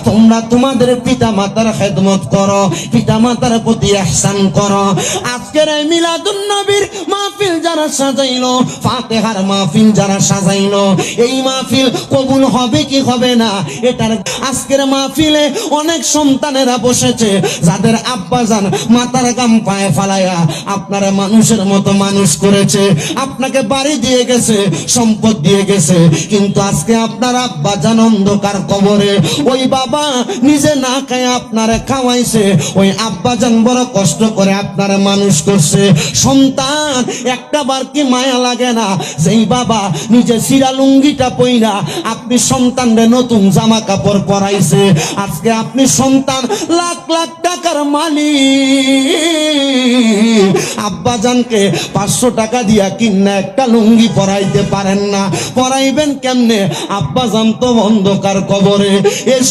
তোমরা তোমাদের পিতা মাতার খেদমত করো, পিতা মাতার প্রতি ইহসান করো। আজকের এই মিলাদুন নবীর মাহফিল যারা সাজাইলো, ফাতিহার মাহফিল যারা সাজাইলো, এই মাহফিল কবুল হবে কি হবে না এটার আজকের মাহফিলে অনেক সন্তানেরা বসেছে যাদের আব্বাজান মাথার গাম পায়ে ফালায়া আপনারা মানুষের মতো মানুষ করেছে, আপনাকে বাড়ি দিয়ে গেছে, সম্পদ দিয়ে গেছে, কিন্তু আজকে আপনার আব্বাজান অন্ধকার কবরে। ওই বাবা নিজে না খায় আপনারে খাওয়াইছে, ওই আব্বাজান বড় কষ্ট করে আপনারা মানুষ করছে। সন্তান একটা বার কি মায়া লাগে না? যেই বাবা নিজে সিরা লুঙ্গিটা পইরা আপনি সন্তানরে নতুন জামা কাপড় পরাইছে, আজকে আপনি সন্তান লাখ লাখ টাকার মালিক, আব্বাজানকে 500 টাকা দিয়া কিনা একটা লুঙ্গি পরাইতে পারেন না, পরাইবেন কেমনে? আব্বাজান তো অন্ধকার কবরে। এর